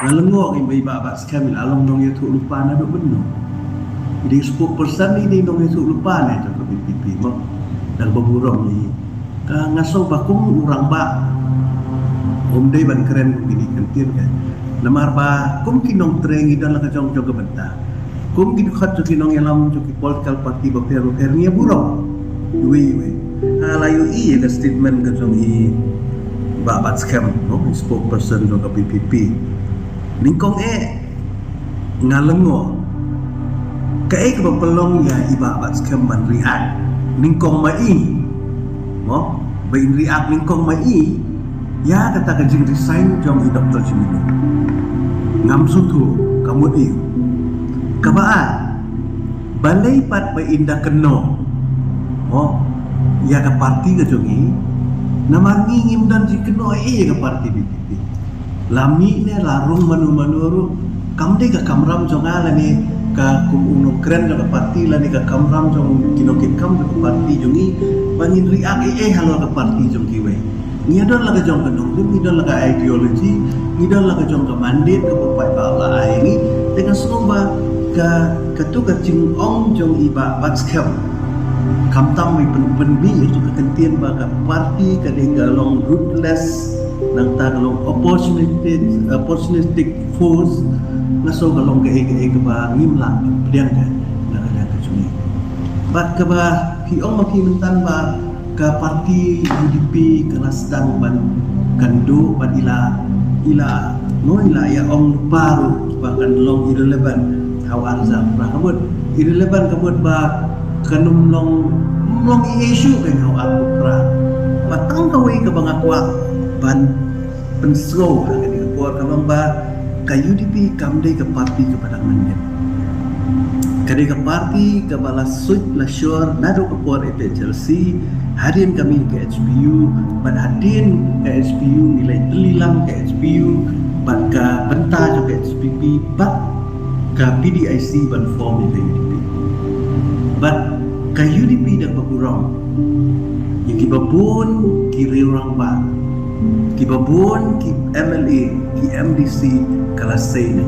ngalengok iba iba abak scam along dong ya tu lupa na dok beno. Jadi 10% ini dong ya tu lupa na tu PPP mo dan berburung ni. Ka ngaso bakung urang ba. Om day ban keren begini kentir kan. Namar ba kum kinong treng idan la ka jong jong benta. Kum gid khat jo kinong yalam jo ki political party ba pero nia burung. Iwe. Layu iya ka statement ka jong i ba bat scam no spokesperson jo ka PPP. Lingkong ngalengo ka ka pelong ya iba bat scam man riak lingkong mai mo bain riak lingkong mai ya kata ka jing resign jong i Dr. Jimino ngam sutu kamu i kabaan balai pat ba inda keno mo ya ka parti ka jong i namangi ngim dan ji keno ka parti PPP lami ne larung manu kamde ka kamram jonga lani ka kumuno keren ka parti lani ka kamram jong kinokit kam ka parti jongi bangin riak halo ka parti jong kiwe ngidon laga jong ka nonglim ngidon laga ideologi ngidon laga jong ka mandate ka pupai bala ai ni dengan sumba ka tu ka jing ong jong iba batskam kamtam mai pen bi itu ka kentien ba ka parti ka de long ruthless nang tagalong opportunistic force ngaso galong ke ba ngimla pediang ka nakada ka suni bat ka ba hiong makimentan ba ka parti UDP kana sedang ban kando ban ila ya ong baru bahkan long irrelevant how arza pra kabut irrelevant kabut ba kanum long issue kan how aku pra batang kawai ka bangakwa ban pensro akan dikeluar kamang ba ka UDP kamde ke parti kepada manyen kade ke parti ke balas suit la sure nado ke por Chelsea hadin kami ke HPU ban hadin ke HPU nilai telilang ke HPU ban ka benta ke HPP bat ka PDIC ban form ke UDP bat ka UDP dak berkurang yang kibabun kiri orang ba kibabun ki MLA ki MDC kelas C ni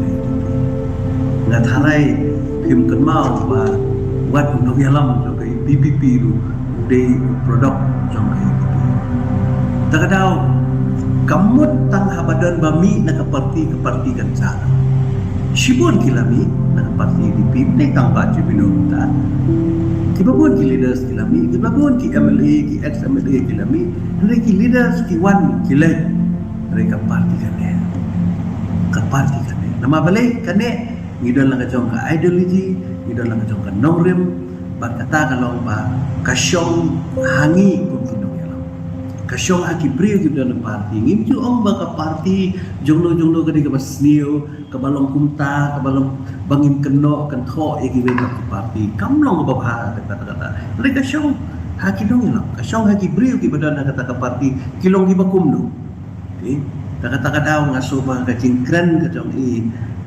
ngat harai pim kenmal ba wat untuk yalam jo kai PPP tu de produk jong kai takadau kamut tang habadan bami nak ke parti kan sana shibun kilami nak parti UDP ne tang ba jibino ta kibabun ki leaders kilami kibabun ki MLA ki ex MLA kilami mereka leaders ki wan kilai mereka parti kane ke parti kane nama balik kane ngidon lang kajong ka ideology ngidon lang kajong ka nongrim bat kata kalau ba kasyong hangi kung kinong yalam kasyong aki priyo ngidon parti ngimju ong ba ka parti jonglo kadi ka basniyo kabalong kumta kabalong bangin keno kan tho ikiwen ka parti kamlong ba kata mereka kasyong haki dong lang kasyong haki brio ki badan kata ka parti kilong gibakum no kata daw nga soba ka jingkran ka jong